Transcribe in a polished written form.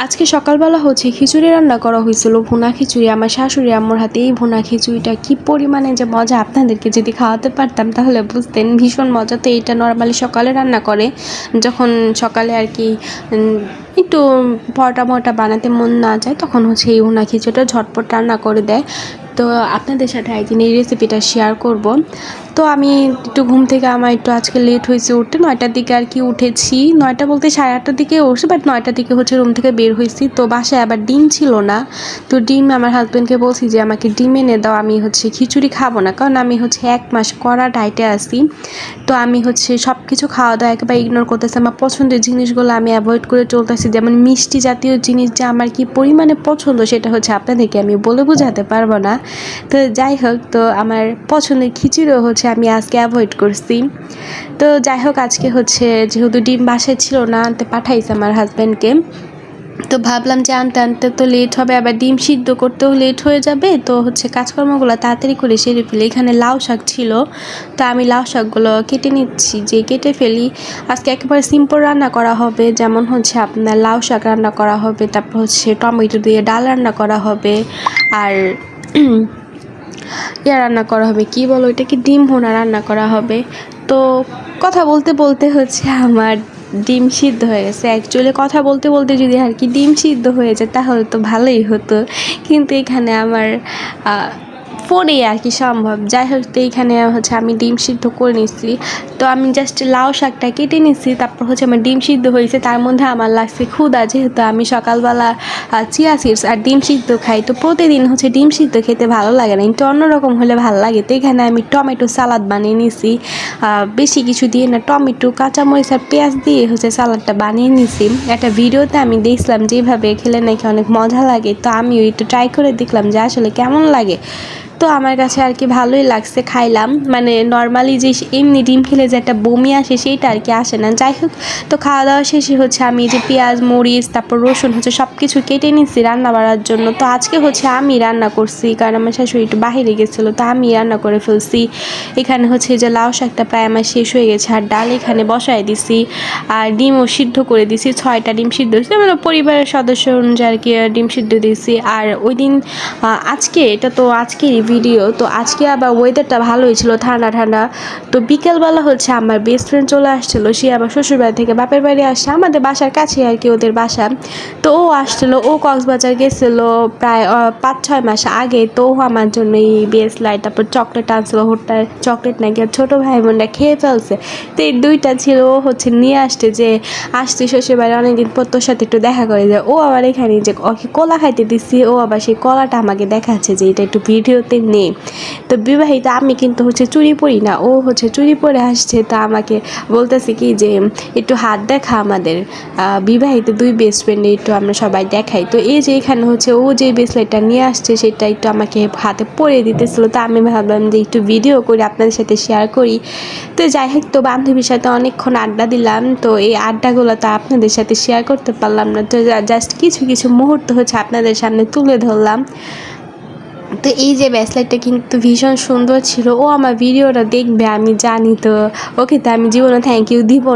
আজকে সকালবেলা হচ্ছে খিচুড়ি রান্না করা হয়েছিল, ভুনা খিচুড়ি। আমার শাশুড়ি আম্মুর হাতে এই ভুনা খিচুড়িটা কি পরিমাণে যে মজা, আপনাদেরকে যদি খাওয়াতে পারতাম তাহলে বুঝতেন। ভীষণ মজা। তো এইটা নর্মালি সকালে রান্না করে, যখন সকালে আর কি একটু পরোটা মরটা বানাতে মন না যায় তখন হচ্ছে এই ভুনা খিচুড়িটা ঝটপট রান্না করে দেয়। তো আপনাদের সাথে একদিন এই রেসিপিটা শেয়ার করব। তো আমি একটু ঘুম থেকে আমার একটু আজকে লেট হয়েছে উঠতে, 9টার দিকে আর কি উঠেছি। 9টা বলতে 8:30টার দিকে উঠছি, বাট 9টার দিকে হচ্ছে রুম থেকে বের হয়েছি। তো বাসায় আবার ডিম ছিল না, তো ডিম আমার হাজব্যান্ডকে বলছি যে আমাকে ডিম এনে দাও, আমি হচ্ছে খিচুড়ি খাবো না, কারণ আমি হচ্ছে 1 মাস কড়া ডায়েটে আছি। তো আমি হচ্ছে সব কিছু খাওয়া দাওয়া একেবারে ইগনোর করতেছি। আমার পছন্দের জিনিসগুলো আমি অ্যাভয়েড করে চলতেছি, যেমন মিষ্টি জাতীয় জিনিস যে আমার কি পরিমাণে পছন্দ সেটা হচ্ছে আপনাদেরকে আমি বলে বোঝাতে পারবো না। তো যাই হোক, তো আমার পছন্দের খিচুড়িও হচ্ছে আমি আজকে অ্যাভয়েড করছি। তো যাই হোক, আজকে হচ্ছে যেহেতু ডিম বাসায় ছিল না, আনতে পাঠাইছে আমার হাজব্যান্ডকে। তো ভাবলাম যে আনতে আনতে তো লেট হবে, আবার ডিম সিদ্ধ করতেও লেট হয়ে যাবে, তো হচ্ছে কাজকর্মগুলো তাড়াতাড়ি করে সেরে ফেলি। এখানে লাউ শাক ছিল, তো আমি লাউ শাকগুলো কেটে নিচ্ছি, যে কেটে ফেলি। আজকে একেবারে সিম্পল রান্না করা হবে, যেমন হচ্ছে আপনার লাউ শাক রান্না করা হবে, তারপর হচ্ছে টমেটো দিয়ে ডাল রান্না করা হবে, আর রান্না করা হবে, কি বলো এটা, কি ডিম ভুনা রান্না করা হবে। তো কথা বলতে বলতে হচ্ছে আমার ডিম সিদ্ধ হয়ে গেছে। অ্যাকচুয়ালি কথা বলতে বলতে যদি আর কি ডিম সিদ্ধ হয়ে যায় তাহলে তো ভালোই হতো, কিন্তু এখানে আমার ফোনেই আর কি সম্ভব। যাই হোক, তো এইখানে হচ্ছে আমি ডিম সিদ্ধ করে নিচ্ছি। তো আমি জাস্ট লাউ শাকটা কেটে নিচ্ছি, তারপর হচ্ছে আমার ডিম সিদ্ধ হয়েছে। তার মধ্যে আমার লাগছে ক্ষুধা, যেহেতু আমি সকালবেলা চিয়া সিডস আর ডিম সিদ্ধ খাই। তো প্রতিদিন হচ্ছে ডিম সিদ্ধ খেতে ভালো লাগে না, একটু অন্যরকম হলে ভালো লাগে। তো এখানে আমি টমেটো সালাদ বানিয়ে নিছি, বেশি কিছু দিয়ে না, টমেটো কাঁচামরিচ আর পেঁয়াজ দিয়ে হচ্ছে সালাদটা বানিয়ে নিছি। একটা ভিডিওতে আমি দেখলাম যেভাবে খেলে নাকি অনেক মজা লাগে, তো আমিও একটু ট্রাই করে দেখলাম যে আসলে কেমন লাগে। তো আমার কাছে আর কি ভালোই লাগছে, খাইলাম। মানে নর্মালি যে এমনি ডিম খেলে যে একটা বমি আসে সেইটা আর কি আসে না। যাই হোক, তো খাওয়া দাওয়া শেষে হচ্ছে আমি যে পেঁয়াজ মরিচ তারপর রসুন হচ্ছে সব কিছু কেটে নিচ্ছি রান্না বাড়ার জন্য। তো আজকে হচ্ছে আমি রান্না করছি, কারণ আমার শাশুড়ি একটু বাহিরে গেছিলো, তো আমি রান্না করে ফেলছি। এখানে হচ্ছে যে লাউ শাকটা প্রায় আমার শেষ হয়ে গেছে, আর ডাল এখানে বসায় দিছি, আর ডিমও সিদ্ধ করে দিছি। 6টা ডিম সিদ্ধ হয়েছে, মানে পরিবারের সদস্য অনুযায়ী আর কি ডিম সিদ্ধ দিয়েছি। আর ওই দিন আজকে এটা তো আজকেরই ভিডিও, তো আজকে আবার ওয়েদারটা ভালোই ছিল, ঠান্ডা ঠান্ডা। তো বিকেলবেলা হচ্ছে আমার বেস্ট ফ্রেন্ড চলে আসছিলো, সে আবার শ্বশুরবাড়ি থেকে বাপের বাড়ি আসছে, আমাদের বাসার কাছে আর কি ওদের বাসা। তো ও আসছিলো, ও কক্সবাজার গেছিলো প্রায় 5-6 মাস আগে। তো ও আমার জন্য এই বেসলাইট তারপর চকলেট আনছিলো, হোটটা চকলেট নাকি আর ছোটো ভাই বোনরা খেয়ে ফেলছে। তো এই 2টা ছিল, ও হচ্ছে নিয়ে আসছে যে আসছি শ্বশুরবাড়ি অনেকদিন পর, তোর সাথে একটু দেখা করে যায়। ও আবার এখানে যে ওকে কলা খাইতে দিচ্ছি, ও আবার সেই কলাটা আমাকে দেখাচ্ছে যে এটা একটু ভিডিওতে নেই। তো বিবাহিত আমি কিন্তু হচ্ছে চুড়ি পরি না, ও হচ্ছে চুড়ি পরে আসছে। তা আমাকে বলতেছে কি যে একটু হাত দেখা, আমাদের বিবাহিত 2 বেস্ট ফ্রেন্ডে একটু আমরা সবাই দেখাই। তো এই যে এখানে হচ্ছে ও যে ব্রেসলেটটা নিয়ে আসছে সেটা একটু আমাকে হাতে পরিয়ে দিতেছিল। তো আমি ভাবলাম যে একটু ভিডিও করি, আপনাদের সাথে শেয়ার করি। তো যাই হোক, তো বান্ধবীর সাথে অনেকক্ষণ আড্ডা দিলাম। তো এই আড্ডাগুলো তো আপনাদের সাথে শেয়ার করতে পারলাম না, তো জাস্ট কিছু কিছু মুহূর্ত হচ্ছে আপনাদের সামনে তুলে ধরলাম। তো এই যে ব্রেসলেটটা কিন্তু ভীষণ সুন্দর ছিল, ও আমার ভিডিওটা দেখবে আমি জানি। তো ওকে তো আমি জীবনে থ্যাংক ইউ দিব না।